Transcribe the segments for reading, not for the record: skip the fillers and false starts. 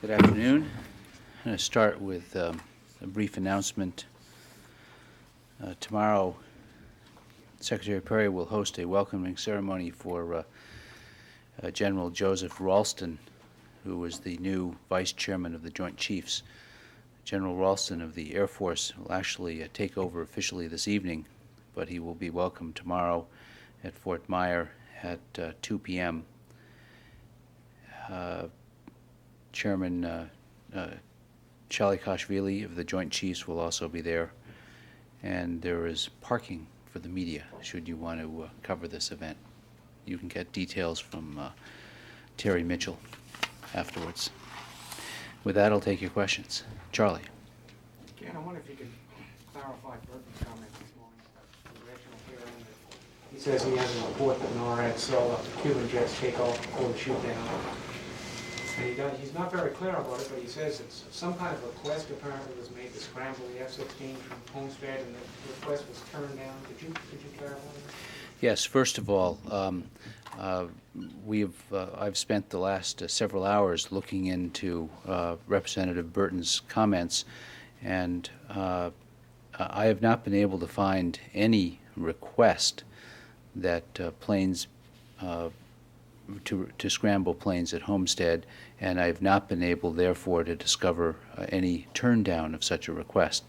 Good afternoon. I'm going to start with a brief announcement. Tomorrow, Secretary Perry will host a welcoming ceremony for General Joseph Ralston, who is the new Vice Chairman of the Joint Chiefs. General Ralston of the Air Force will actually take over officially this evening, but he will be welcomed tomorrow at Fort Myer at 2 p.m. Chairman Chalikashvili of the Joint Chiefs will also be there, and there is parking for the media should you want to cover this event. You can get details from Terry Mitchell afterwards. With that, I'll take your questions. Charlie. Ken, I wonder if you could clarify Burton's comment this morning about the congressional hearing. He says he has a report that NORAD saw Cuban jets take off before the shoot down. And he's not very clear about it, but he says it's some kind of request apparently was made to scramble the F-16 from Homestead, and the request was turned down. Could you clarify that? Yes. First of all, I've spent the last several hours looking into Representative Burton's comments, and I have not been able to find any request that planes to scramble planes at Homestead, and I have not been able, therefore, to discover any turn down of such a request.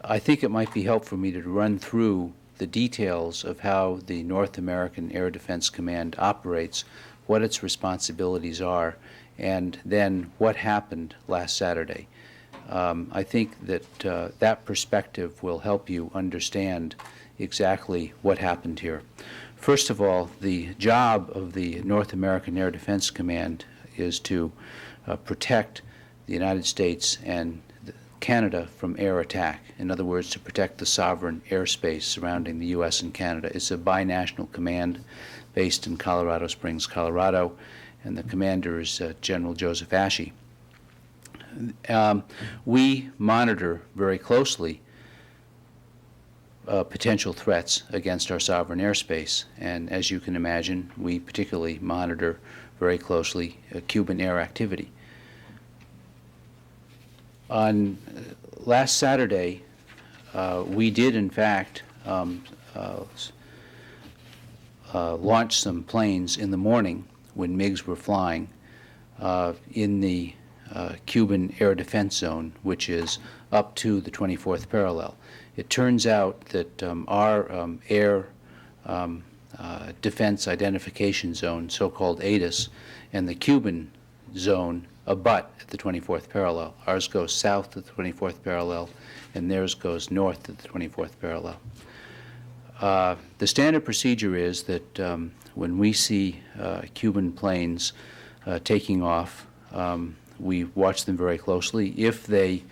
I think it might be helpful for me to run through the details of how the North American Air Defense Command operates, what its responsibilities are, and then what happened last Saturday. I think that that perspective will help you understand exactly what happened here. First of all, the job of the North American Air Defense Command is to protect the United States and Canada from air attack. In other words, to protect the sovereign airspace surrounding the U.S. and Canada. It's a binational command based in Colorado Springs, Colorado, and the commander is General Joseph Ashey. We monitor very closely potential threats against our sovereign airspace, and as you can imagine, we particularly monitor very closely Cuban air activity. On last Saturday, we did in fact launch some planes in the morning when MiGs were flying in the Cuban air defense zone, which is up to the 24th parallel. It turns out that our air defense identification zone, so-called ADIS, and the Cuban zone abut at the 24th parallel. Ours goes south at the 24th parallel, and theirs goes north at the 24th parallel. The standard procedure is that when we see Cuban planes taking off, we watch them very closely. If they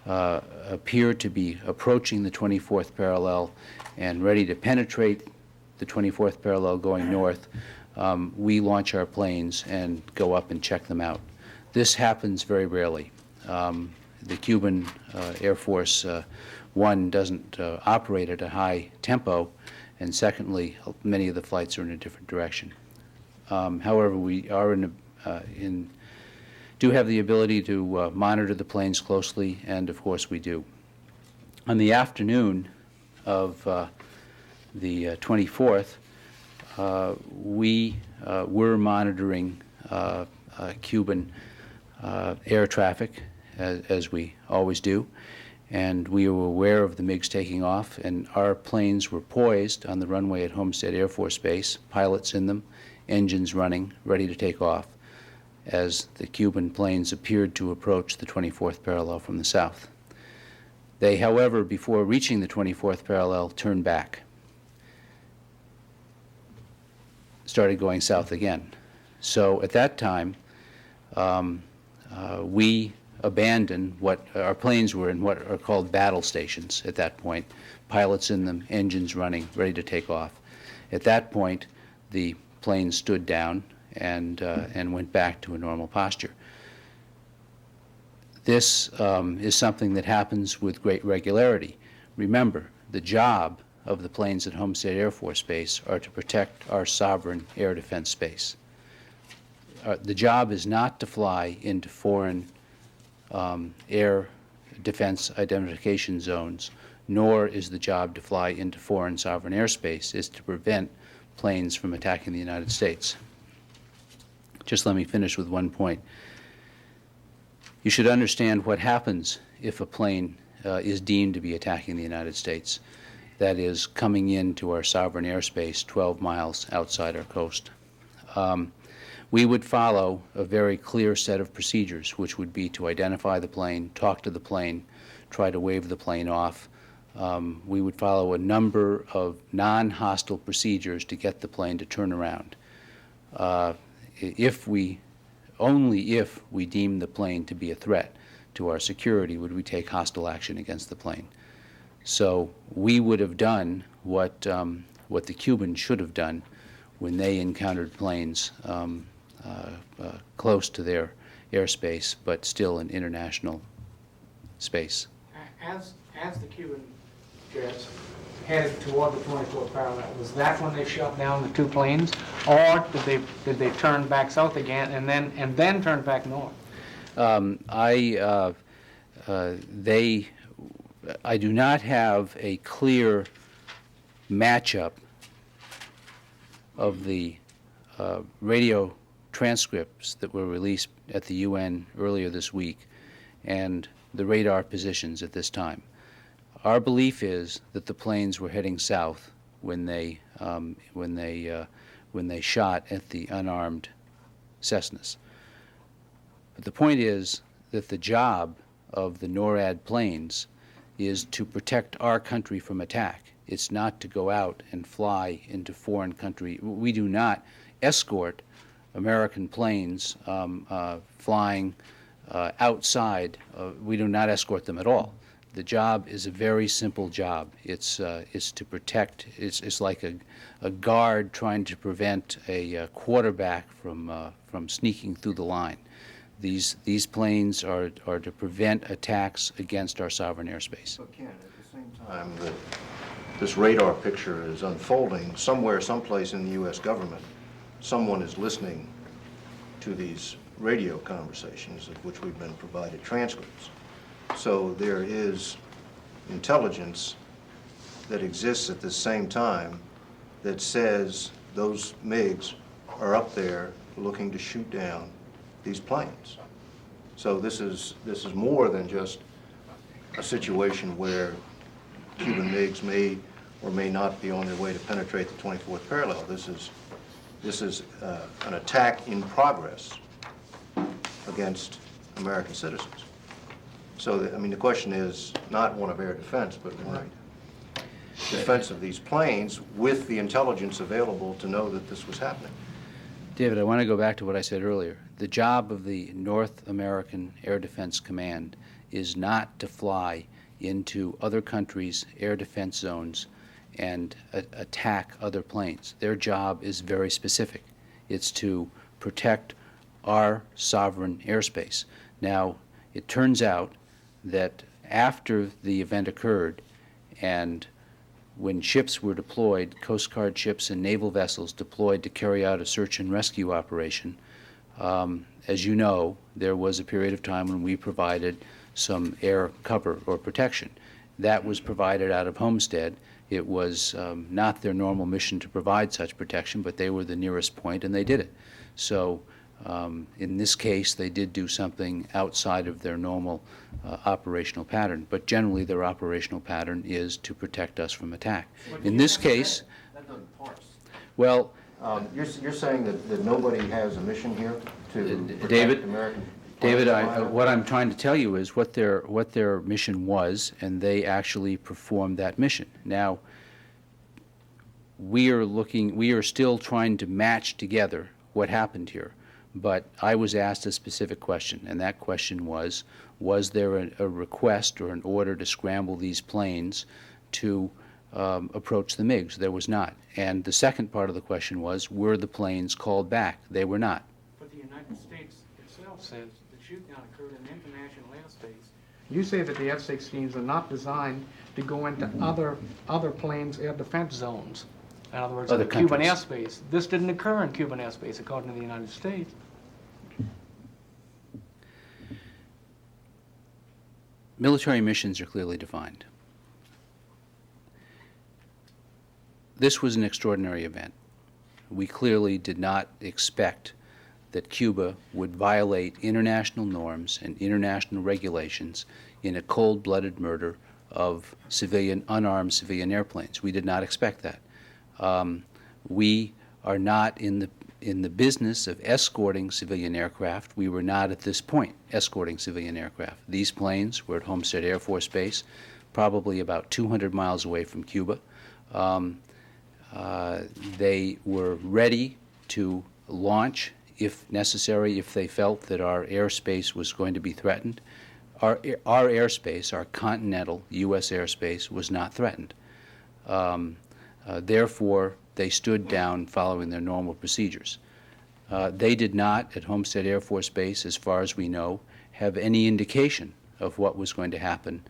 appear to be approaching the 24th parallel and ready to penetrate the 24th parallel going north, we launch our planes and go up and check them out. This happens very rarely. The Cuban Air Force, one, doesn't operate at a high tempo, and secondly, many of the flights are in a different direction. However, we are do have the ability to monitor the planes closely, and of course we do. On the afternoon of the 24th, we were monitoring Cuban air traffic, as we always do, and we were aware of the MiGs taking off, and our planes were poised on the runway at Homestead Air Force Base, pilots in them, engines running, ready to take off, as the Cuban planes appeared to approach the 24th parallel from the south. They, however, before reaching the 24th parallel, turned back, started going south again. So at that time, we abandoned what our planes were in, what are called battle stations at that point, pilots in them, engines running, ready to take off. At that point, the plane stood down and went back to a normal posture. This is something that happens with great regularity. Remember, the job of the planes at Homestead Air Force Base are to protect our sovereign air defense space. the job is not to fly into foreign air defense identification zones, nor is the job to fly into foreign sovereign airspace. It's to prevent planes from attacking the United States. Just let me finish with one point. You should understand what happens if a plane is deemed to be attacking the United States, that is, coming into our sovereign airspace 12 miles outside our coast. We would follow a very clear set of procedures, which would be to identify the plane, talk to the plane, try to wave the plane off. We would follow a number of non-hostile procedures to get the plane to turn around. Only if we deem the plane to be a threat to our security would we take hostile action against the plane. So we would have done what the Cubans should have done when they encountered planes close to their airspace, but still in international space. As the Cuban jets headed toward the 24th parallel, was that when they shot down the two planes, or did they turn back south again and then turn back north? I do not have a clear matchup of the radio transcripts that were released at the UN earlier this week and the radar positions at this time. Our belief is that the planes were heading south when they shot at the unarmed Cessnas. But the point is that the job of the NORAD planes is to protect our country from attack. It's not to go out and fly into foreign country. We do not escort American planes flying outside. We do not escort them at all. The job is a very simple job. It's to protect. It's like a guard trying to prevent a quarterback from sneaking through the line. These planes are to prevent attacks against our sovereign airspace. But Ken, at the same time that this radar picture is unfolding, somewhere, someplace in the U.S. government, someone is listening to these radio conversations of which we've been provided transcripts. So there is intelligence that exists at the same time that says those MiGs are up there looking to shoot down these planes. So this is more than just a situation where Cuban MiGs may or may not be on their way to penetrate the 24th parallel. This is an attack in progress against American citizens. So, the question is not one of air defense, but one of defense of these planes with the intelligence available to know that this was happening. David, I want to go back to what I said earlier. The job of the North American Air Defense Command is not to fly into other countries' air defense zones and attack other planes. Their job is very specific. It's to protect our sovereign airspace. Now, it turns out that after the event occurred and when ships were deployed, Coast Guard ships and naval vessels deployed to carry out a search and rescue operation, as you know, there was a period of time when we provided some air cover or protection. That was provided out of Homestead. It was not their normal mission to provide such protection, but they were the nearest point and they did it. So in this case, they did do something outside of their normal operational pattern, but generally their operational pattern is to protect us from attack. In this case, That doesn't parse. well, You're saying that nobody has a mission here to protect David, American David, planes? what I'm trying to tell you is what their mission was, and they actually performed that mission. Now, we are still trying to match together what happened here. But I was asked a specific question, and that question was there a request or an order to scramble these planes to approach the MiGs? There was not. And the second part of the question was, were the planes called back? They were not. But the United States itself says the shoot-down occurred in international airspace. You say that the F-16s are not designed to go into other planes' air defense zones. In other words, Other in Cuban countries. airspace. This didn't occur in Cuban airspace, according to the United States. military missions are clearly defined. This was an extraordinary event. We clearly did not expect that Cuba would violate international norms and international regulations in a cold-blooded murder of unarmed civilian airplanes. We did not expect that. We are not in the business of escorting civilian aircraft. We were not at this point escorting civilian aircraft. These planes were at Homestead Air Force Base, probably about 200 miles away from Cuba. They were ready to launch if necessary, if they felt that our airspace was going to be threatened. Our airspace, our continental U.S. airspace, was not threatened. Therefore, they stood down following their normal procedures. They did not, at Homestead Air Force Base, as far as we know, have any indication of what was going to happen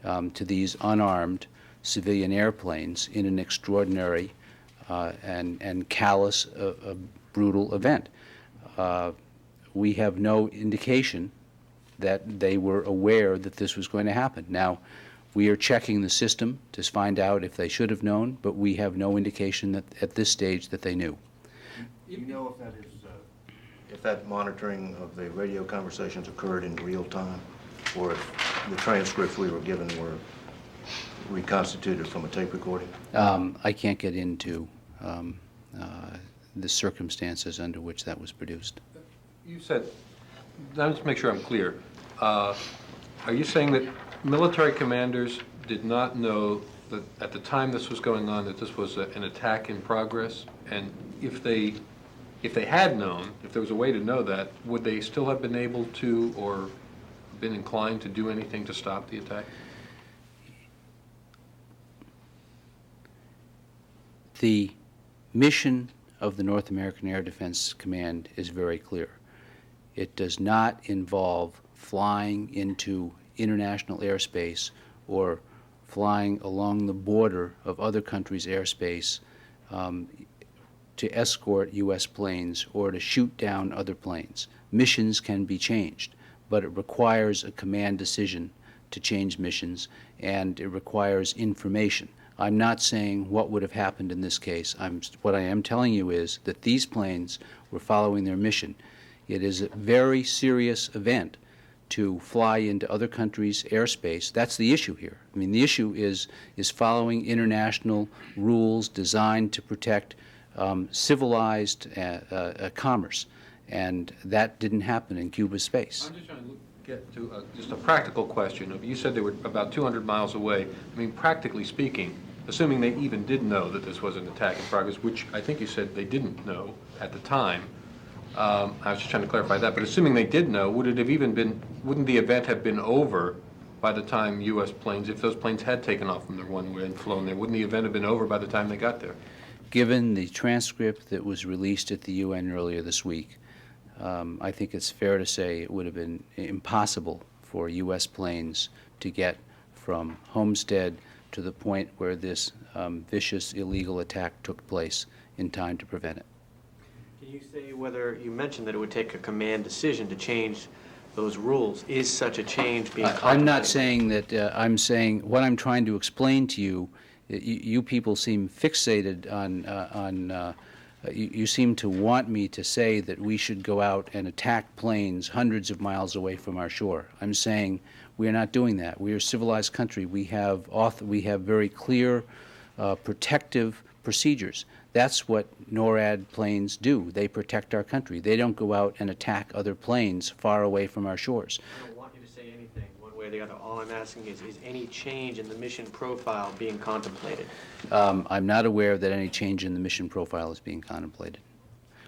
to these unarmed civilian airplanes in an extraordinary and callous, brutal event. We have no indication that they were aware that this was going to happen. Now, we are checking the system to find out if they should have known, but we have no indication that at this stage that they knew. Do you know if that monitoring of the radio conversations occurred in real time, or if the transcripts we were given were reconstituted from a tape recording? I can't get into the circumstances under which that was produced. You said, let me just make sure I'm clear. Are you saying that military commanders did not know that at the time this was going on that this was an attack in progress? And if they had known, if there was a way to know that, would they still have been able to or been inclined to do anything to stop the attack? The mission of the North American Air Defense Command is very clear. It does not involve flying into international airspace or flying along the border of other countries' airspace to escort U.S. planes or to shoot down other planes. Missions can be changed, but it requires a command decision to change missions, and it requires information. I'm not saying what would have happened in this case. What I am telling you is that these planes were following their mission. It is a very serious event to fly into other countries' airspace. That's the issue here. I mean, the issue is following international rules designed to protect civilized commerce, and that didn't happen in Cuba's space. I'm just trying to get to just a practical question. You said they were about 200 miles away. I mean, practically speaking, assuming they even did know that this was an attack in progress, which I think you said they didn't know at the time. I was just trying to clarify that. But assuming they did know, would it have even been? Wouldn't the event have been over by the time U.S. planes, if those planes had taken off from their runway and flown there? Wouldn't the event have been over by the time they got there? Given the transcript that was released at the UN earlier this week, I think it's fair to say it would have been impossible for U.S. planes to get from Homestead to the point where this vicious illegal attack took place in time to prevent it. Can you say whether, you mentioned that it would take a command decision to change those rules. Is such a change being contemplated? I'm not saying that, I'm saying what I'm trying to explain to you, you people seem fixated on you seem to want me to say that we should go out and attack planes hundreds of miles away from our shore. I'm saying we are not doing that. We are a civilized country. We have very clear protective procedures. That's what NORAD planes do. They protect our country. They don't go out and attack other planes far away from our shores. I don't want you to say anything one way or the other. All I'm asking is any change in the mission profile being contemplated? I'm not aware that any change in the mission profile is being contemplated.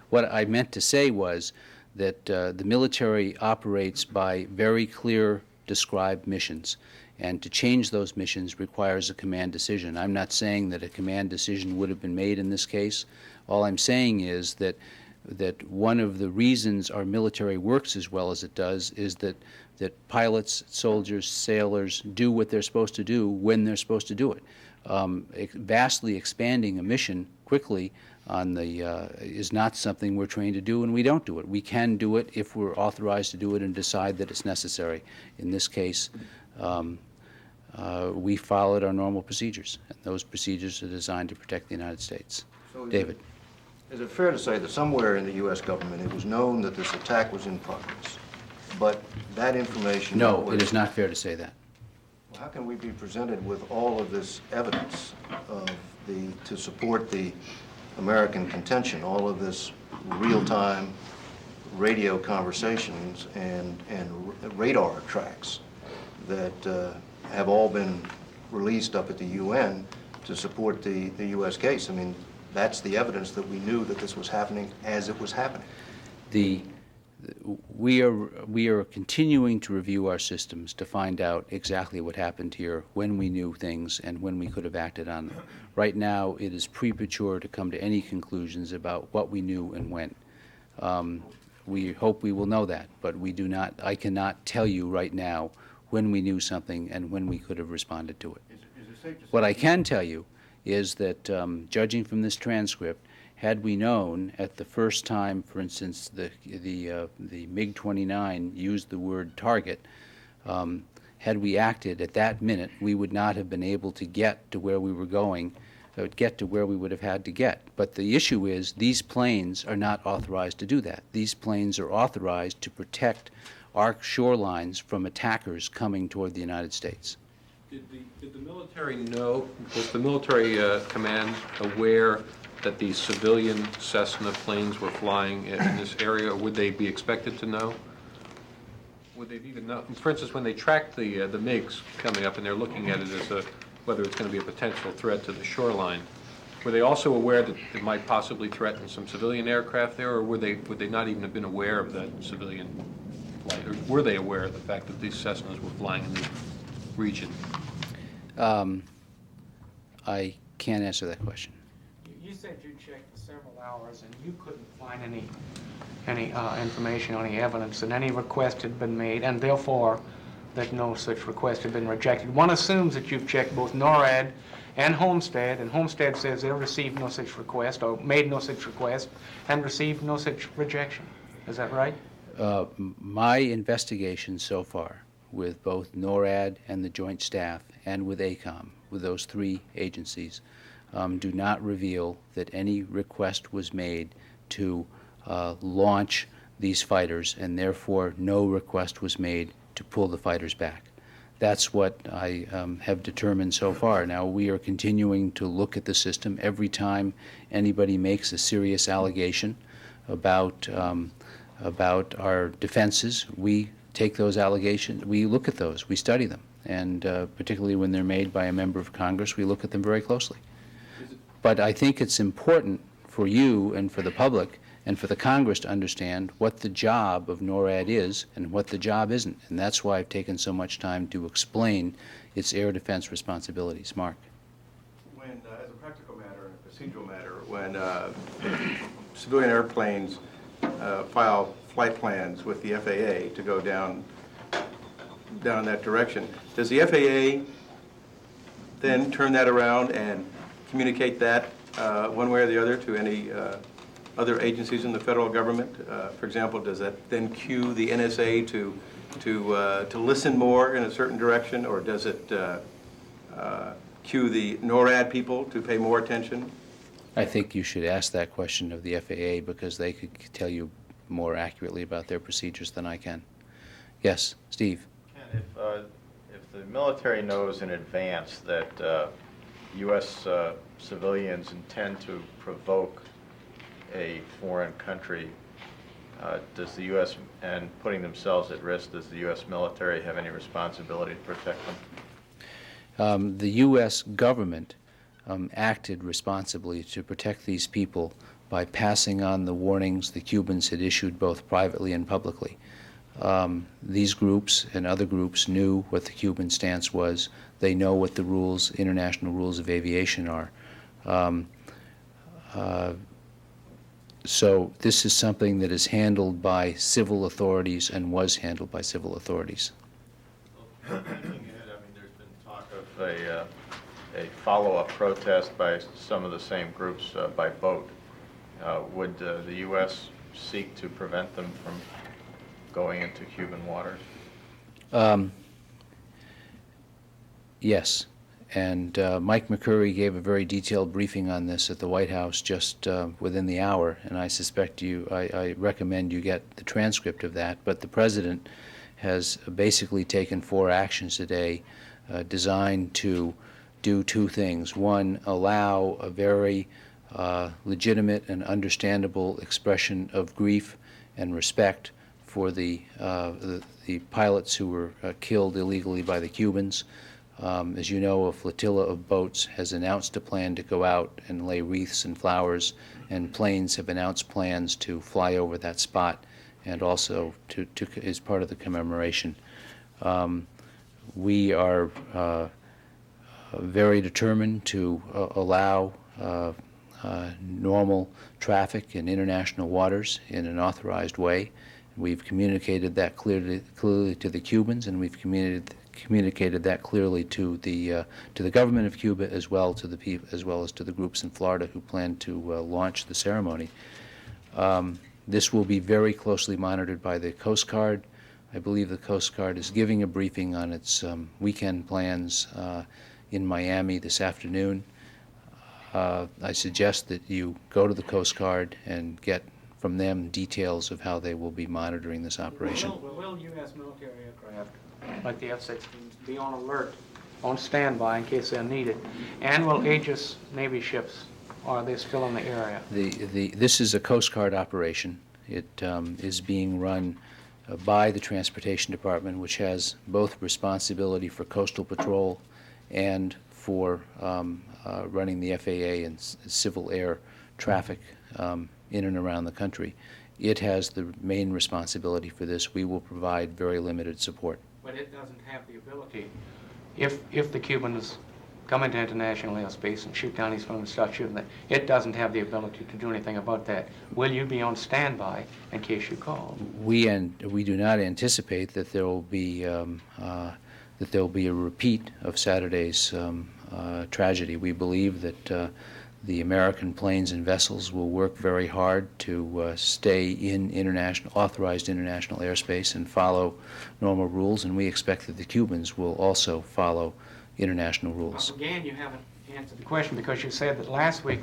What I meant to say was that the military operates by very clear described missions, and to change those missions requires a command decision. I'm not saying that a command decision would have been made in this case. All I'm saying is that one of the reasons our military works as well as it does is that pilots, soldiers, sailors do what they're supposed to do when they're supposed to do it. Vastly expanding a mission quickly on the is not something we're trained to do, and we don't do it. We can do it if we're authorized to do it and decide that it's necessary. In this case, we followed our normal procedures, and those procedures are designed to protect the United States. So David? Is it fair to say that somewhere in the U.S. government it was known that this attack was in progress, but that information... No, it is not fair to say that. Well, how can we be presented with all of this evidence of to support the American contention, all of this real-time radio conversations and radar tracks that have all been released up at the UN to support the U.S. case? I mean, that's the evidence that we knew that this was happening as it was happening. We are continuing to review our systems to find out exactly what happened here, when we knew things, and when we could have acted on them. Right now, it is premature to come to any conclusions about what we knew and when. We hope we will know that, but we do not. I cannot tell you right now when we knew something and when we could have responded to it. What I can tell you is that, judging from this transcript, had we known at the first time, for instance, the MiG-29 used the word target, had we acted at that minute, we would not have been able to get to where we were going, get to where we would have had to get. But the issue is these planes are not authorized to do that. These planes are authorized to protect our shorelines from attackers coming toward the United States. Did the military know, was the military command aware that these civilian Cessna planes were flying in this area, or would they be expected to know? Would they even know? For instance, when they tracked the MiGs coming up and they're looking at it as whether it's going to be a potential threat to the shoreline, were they also aware that it might possibly threaten some civilian aircraft there, or would they not even have been aware of that civilian flight? Or were they aware of the fact that these Cessnas were flying in the region? I can't answer that question. You said you checked for several hours and you couldn't find any information, any evidence that any request had been made, and therefore that no such request had been rejected. One assumes that you've checked both NORAD and Homestead, and Homestead says they received no such request, or made no such request, and received no such rejection. Is that right? My investigation so far with both NORAD and the Joint Staff and with ACOM, with those three agencies, do not reveal that any request was made to launch these fighters, and therefore no request was made to pull the fighters back. That's what I have determined so far. Now, we are continuing to look at the system. Every time anybody makes a serious allegation about our defenses, we take those allegations, we look at those, we study them, and particularly when they're made by a member of Congress, we look at them very closely. But I think it's important for you and for the public and for the Congress to understand what the job of NORAD is and what the job isn't. And that's why I've taken so much time to explain its air defense responsibilities. Mark. When, as a practical matter and a procedural matter, when civilian airplanes file flight plans with the FAA to go down in that direction, does the FAA then turn that around and communicate that one way or the other to any other agencies in the federal government? For example, does that then cue the NSA to listen more in a certain direction, or does it cue the NORAD people to pay more attention? I think you should ask that question of the FAA because they could tell you more accurately about their procedures than I can. Yes, Steve. Ken, if the military knows in advance that U.S. civilians intend to provoke a foreign country, does the U.S., and putting themselves at risk, does the U.S. military have any responsibility to protect them? The U.S. government acted responsibly to protect these people by passing on the warnings the Cubans had issued both privately and publicly. These groups and other groups knew what the Cuban stance was. They know what the rules, international rules of aviation are. So this is something that is handled by civil authorities and was handled by civil authorities. Well, thinking ahead, I mean, there's been talk of a follow-up protest by some of the same groups by boat. Would the U.S. seek to prevent them from going into Cuban waters? Yes, and Mike McCurry gave a very detailed briefing on this at the White House just within the hour, and I suspect I recommend you get the transcript of that. But the President has basically taken 4 actions today designed to do 2 things. One, allow a very legitimate and understandable expression of grief and respect for the pilots who were killed illegally by the Cubans. As you know, a flotilla of boats has announced a plan to go out and lay wreaths and flowers, and planes have announced plans to fly over that spot, and also as part of the commemoration. We are very determined to allow normal traffic in international waters in an authorized way. We've communicated that clearly to the Cubans, and we've communicated that clearly to the government of Cuba, as well as to the groups in Florida who plan to launch the ceremony. This will be very closely monitored by the Coast Guard. I believe the Coast Guard is giving a briefing on its weekend plans in Miami this afternoon. I suggest that you go to the Coast Guard and get from them details of how they will be monitoring this operation. Will U.S. military aircraft, like the F-16s, be on alert, on standby in case they're needed? And will Aegis Navy ships, or are they still in the area? This is a Coast Guard operation. It is being run by the Transportation Department, which has both responsibility for coastal patrol and for running the FAA and civil air traffic in and around the country. It has the main responsibility for this. We will provide very limited support. But it doesn't have the ability, if the Cubans come into international airspace and shoot down these planes and start shooting them, it doesn't have the ability to do anything about that. Will you be on standby in case you call? We do not anticipate that there will be a repeat of Saturday's tragedy. We believe that the American planes and vessels will work very hard to stay in authorized international airspace and follow normal rules, and we expect that the Cubans will also follow international rules. Again, you haven't answered the question, because you said that last week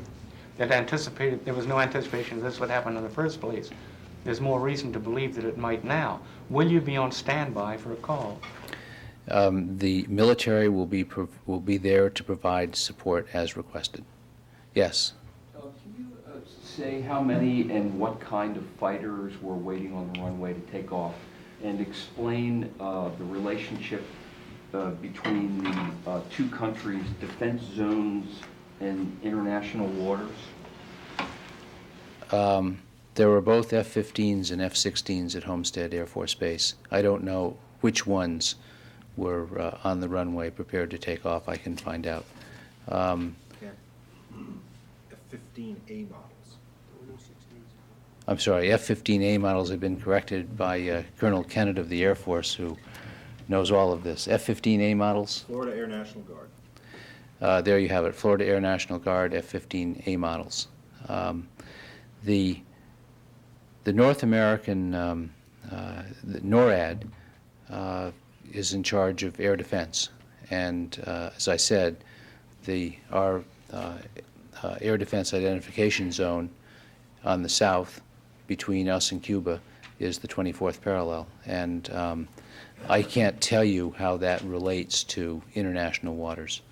that there was no anticipation this would happen in the first place. There's more reason to believe that it might now. Will you be on standby for a call? The military will be there to provide support as requested. Yes. Can you say how many and what kind of fighters were waiting on the runway to take off, and explain the relationship between the 2 countries' defense zones and international waters? There were both F-15s and F-16s at Homestead Air Force Base. I don't know which ones were on the runway prepared to take off. I can find out. F-15A models. I'm sorry, F-15A models have been corrected by Colonel Kenneth of the Air Force, who knows all of this. F-15A models? Florida Air National Guard. There you have it, Florida Air National Guard F-15A models. The North American the NORAD is in charge of air defense, and as I said, our air defense identification zone on the south between us and Cuba is the 24th parallel, and I can't tell you how that relates to international waters.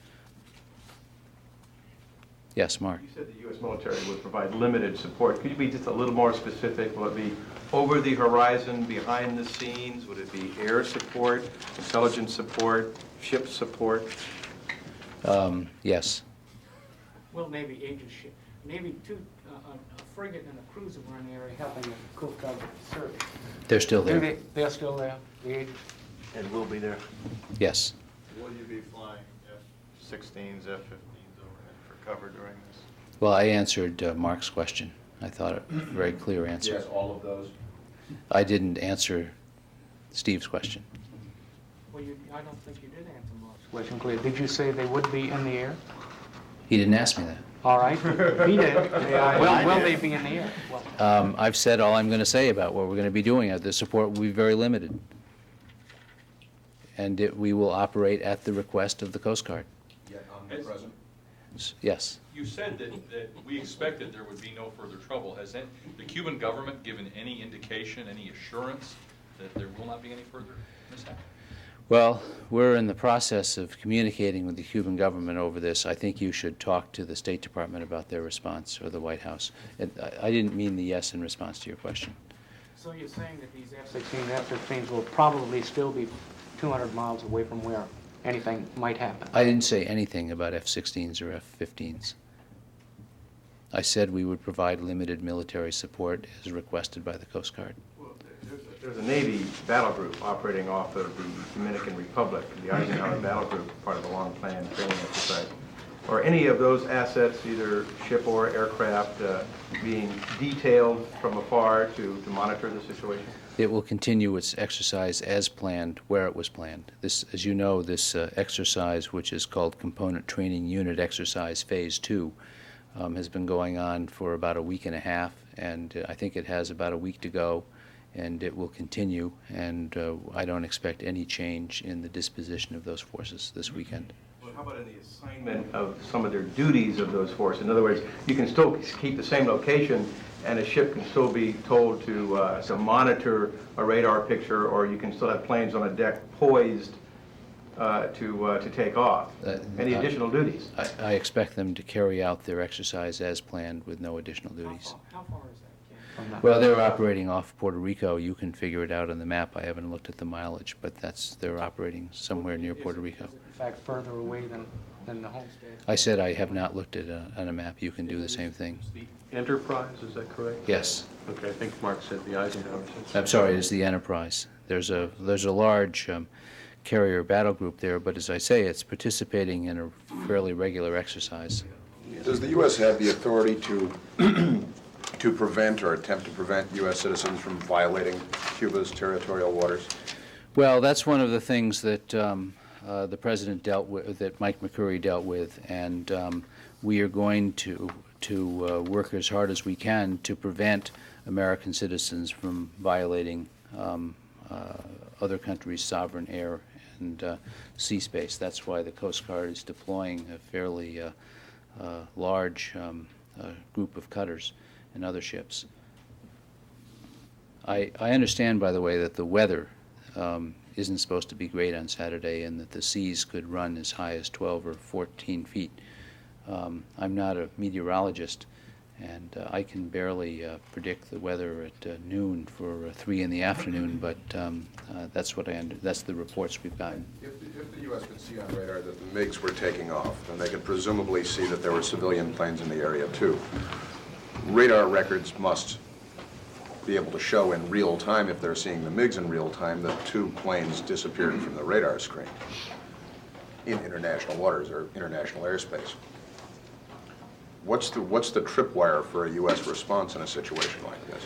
Yes, Mark. You said the U.S. military would provide limited support. Could you be just a little more specific? Will it be over the horizon, behind the scenes? Would it be air support, intelligence support, ship support? Yes. Will Navy Aegis ship, Navy a frigate and a cruiser were in the area helping the Coast Guard search. They're still there. They're still there, the Aegis? And we'll be there. Yes. Will you be flying F-16s, F-15s overhead for cover during this? Well, I answered Mark's question. I thought it a very clear answer. Yes, all of those. I didn't answer Steve's question. Well, I don't think you did answer Mark's question clearly. Did you say they would be in the air? He didn't ask me that. All right, he did. Will they be in the air? Well, I've said all I'm going to say about what we're going to be doing. The support will be very limited. we will operate at the request of the Coast Guard. Yet omnipresent. Yes. You said that we expected there would be no further trouble. Has the Cuban government given any indication, any assurance that there will not be any further mishap? Well, we're in the process of communicating with the Cuban government over this. I think you should talk to the State Department about their response, or the White House. I didn't mean the yes in response to your question. So you're saying that these F-16, F-15s will probably still be 200 miles away from where anything might happen? I didn't say anything about F-16s or F-15s. I said we would provide limited military support as requested by the Coast Guard. Well, there's a Navy battle group operating off of the Dominican Republic, the Eisenhower Battle Group, part of a long-planned training exercise. Are any of those assets, either ship or aircraft, being detailed from afar to monitor the situation? It will continue its exercise as planned, where it was planned. This, as you know, this exercise, which is called Component Training Unit Exercise Phase 2, has been going on for about a week and a half, and I think it has about a week to go, and it will continue, and I don't expect any change in the disposition of those forces this weekend. Well, how about in the assignment of some of their duties of those forces? In other words, you can still keep the same location, and a ship can still be told to monitor a radar picture, or you can still have planes on a deck poised to take off. Any additional duties? I expect them to carry out their exercise as planned with no additional duties. How far is that, Ken, from that? Well, they're operating off Puerto Rico. You can figure it out on the map. I haven't looked at the mileage, but they're operating somewhere near Puerto Rico. Is it in fact further away than the homestead? I said I have not looked at on a map. You can do the same thing. The Enterprise, is that correct? Yes. Okay, I think Mark said the Eisenhower. I'm sorry, it's the Enterprise. There's a large carrier battle group there, but as I say, it's participating in a fairly regular exercise. Does the U.S. have the authority to to prevent or attempt to prevent U.S. citizens from violating Cuba's territorial waters? Well, that's one of the things that the President dealt with, that Mike McCurry dealt with, and we are going to work as hard as we can to prevent American citizens from violating other countries' sovereign air and sea space. That's why the Coast Guard is deploying a fairly large group of cutters and other ships. I understand, by the way, that the weather isn't supposed to be great on Saturday, and that the seas could run as high as 12 or 14 feet. I'm not a meteorologist, and I can barely predict the weather at noon for 3 in the afternoon, but that's that's the reports we've gotten. If the U.S. could see on radar that the MiGs were taking off, then they could presumably see that there were civilian planes in the area too. Radar records must be able to show in real time, if they're seeing the MiGs in real time, that 2 planes disappeared from the radar screen in international waters or international airspace. What's the tripwire for a U.S. response in a situation like this?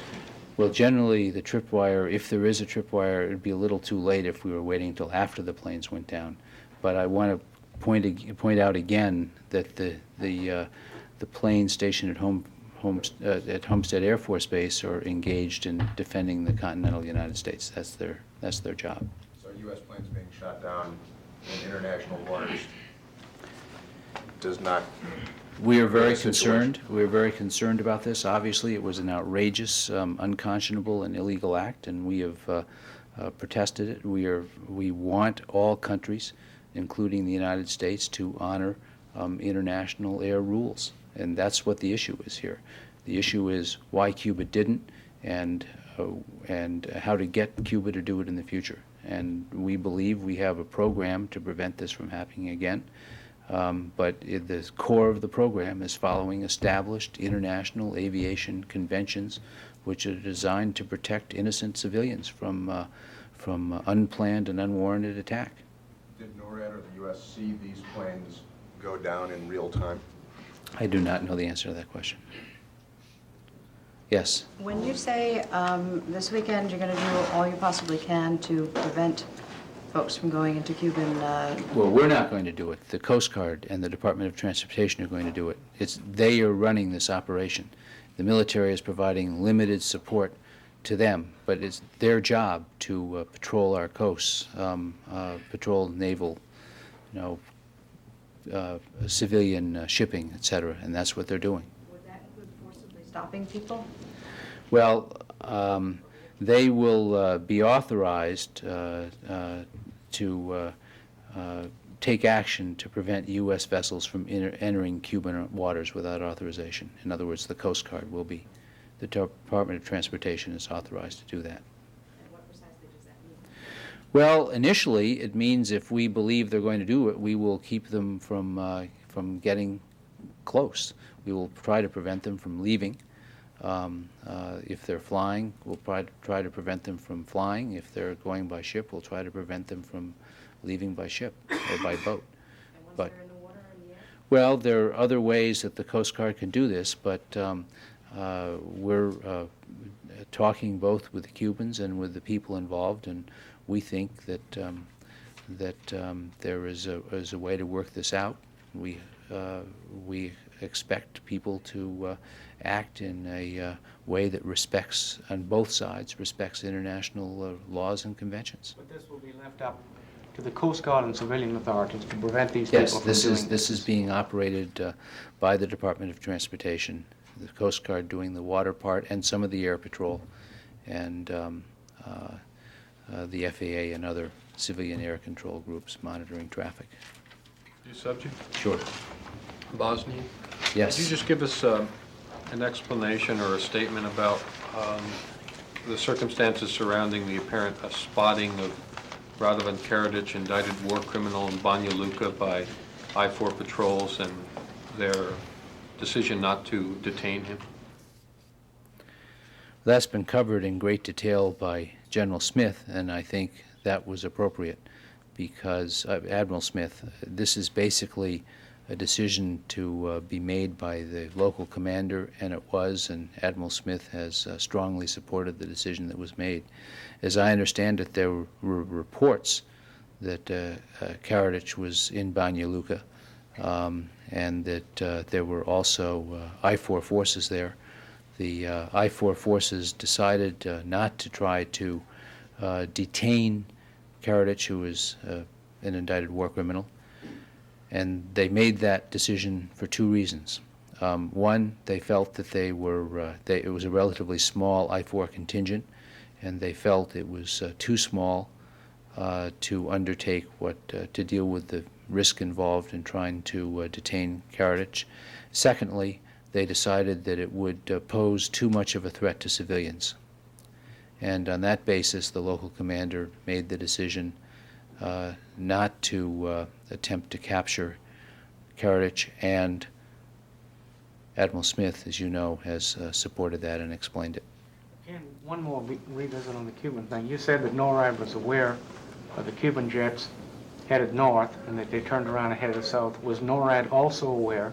Well, generally, the tripwire, if there is a tripwire, it would be a little too late if we were waiting until after the planes went down. But I want to point out again that the planes stationed at Homestead Air Force Base are engaged in defending the continental United States. That's their job. So U.S. planes being shot down in international waters does not... We are very concerned. We're very concerned about this. Obviously, it was an outrageous, unconscionable, and illegal act, and we have protested it. We want all countries, including the United States, to honor international air rules, and that's what the issue is here. The issue is why Cuba didn't, and how to get Cuba to do it in the future. And we believe we have a program to prevent this from happening again. But the core of the program is following established international aviation conventions, which are designed to protect innocent civilians from unplanned and unwarranted attack. Did NORAD or the U.S. see these planes go down in real time? I do not know the answer to that question. Yes? When you say this weekend you're going to do all you possibly can to prevent folks from going into Cuban... Well, we're not going to do it. The Coast Guard and the Department of Transportation are going to do it. They are running this operation. The military is providing limited support to them, but it's their job to patrol our coasts, patrol naval, civilian shipping, et cetera, and that's what they're doing. Would that include forcibly stopping people? Well, they will be authorized to take action to prevent U.S. vessels from entering Cuban waters without authorization. In other words, the Coast Guard will be. The Department of Transportation is authorized to do that. And what precisely does that mean? Well, initially, it means if we believe they're going to do it, we will keep them from getting close. We will try to prevent them from leaving. If they're flying, we'll try to prevent them from flying. If they're going by ship, we'll try to prevent them from leaving by ship or by boat. And once But, they're in the water or in the air? well, there are other ways that the Coast Guard can do this, but we're talking both with the Cubans and with the people involved, and we think that there is a way to work this out. We expect people to act in a way that respects, on both sides, respects international laws and conventions. But this will be left up to the Coast Guard and civilian authorities to prevent these people from doing this? Yes, this is being operated by the Department of Transportation, the Coast Guard doing the water part and some of the air patrol, and the FAA and other civilian air control groups monitoring traffic. New subject? Sure. Bosnia? Yes. Could you just give us an explanation or a statement about the circumstances surrounding the apparent spotting of Radovan Karadzic, indicted war criminal in Banja Luka, by I-4 patrols and their decision not to detain him? That's been covered in great detail by General Smith, and I think that was appropriate because, Admiral Smith, this is basically a decision to be made by the local commander, and it was, and Admiral Smith has strongly supported the decision that was made. As I understand it, there were reports that Karadzic was in Banja Luka, and that there were also I-4 forces there. The I-4 forces decided not to try to detain Karadzic, who was an indicted war criminal, and they made that decision for two reasons. One, they felt that they were it was a relatively small I-4 contingent, and they felt it was too small to undertake to deal with the risk involved in trying to detain Karadzic. Secondly, they decided that it would pose too much of a threat to civilians. And on that basis, the local commander made the decision not to attempt to capture Karadzic, and Admiral Smith, as you know, has supported that and explained it. Again, one more revisit on the Cuban thing. You said that NORAD was aware of the Cuban jets headed north and that they turned around and headed south. Was NORAD also aware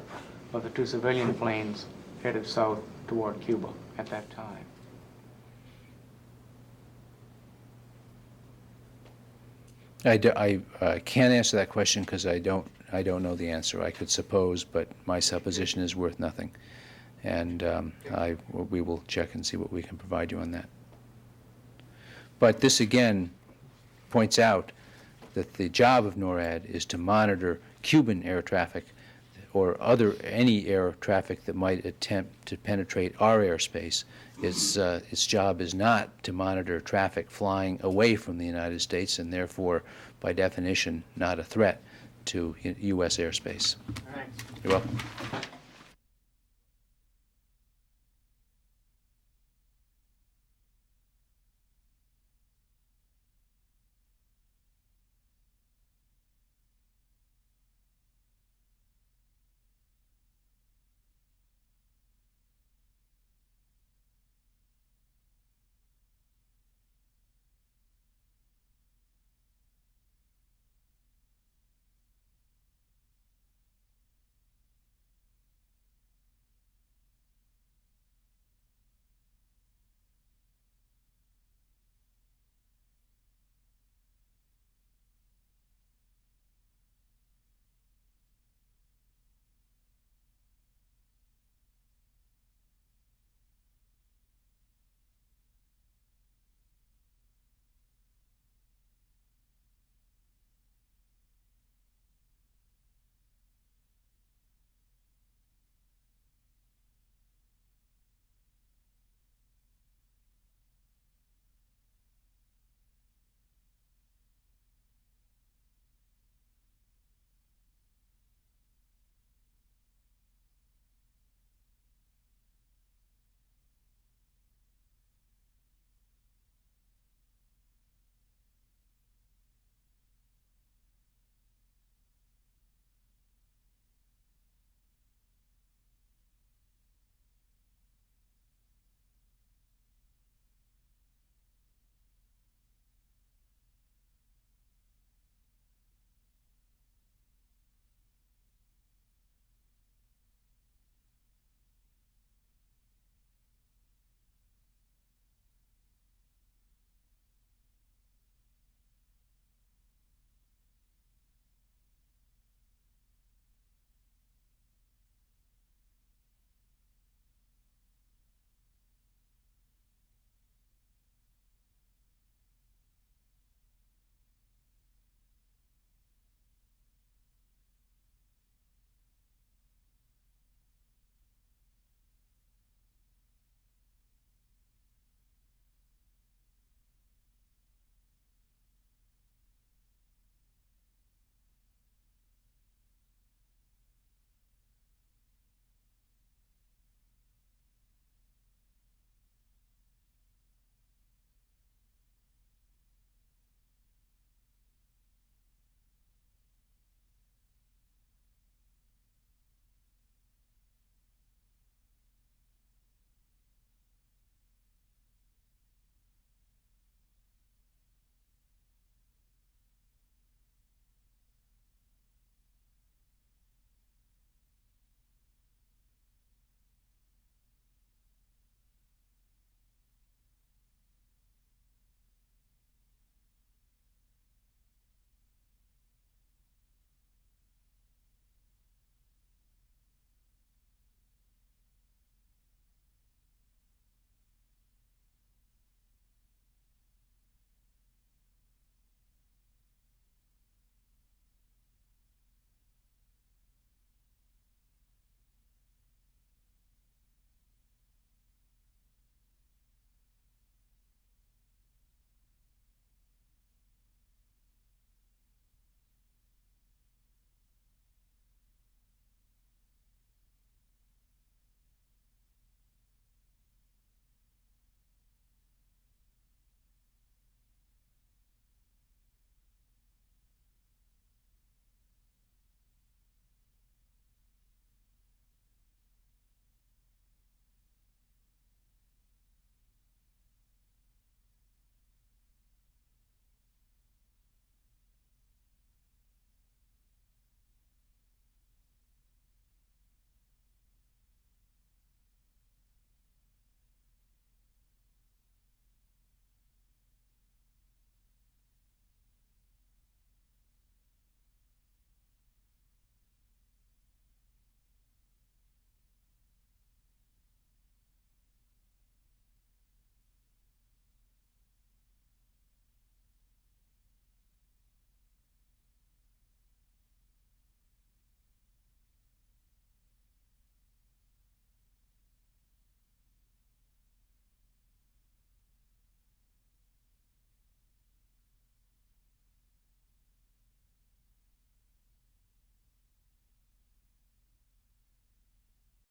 of the two civilian planes headed south toward Cuba at that time? I can't answer that question because I don't know the answer. I could suppose, but my supposition is worth nothing. And we will check and see what we can provide you on that. But this again points out that the job of NORAD is to monitor Cuban air traffic or any air traffic that might attempt to penetrate our airspace. Its job is not to monitor traffic flying away from the United States, and therefore, by definition, not a threat to U.S. airspace. Thanks. You're welcome.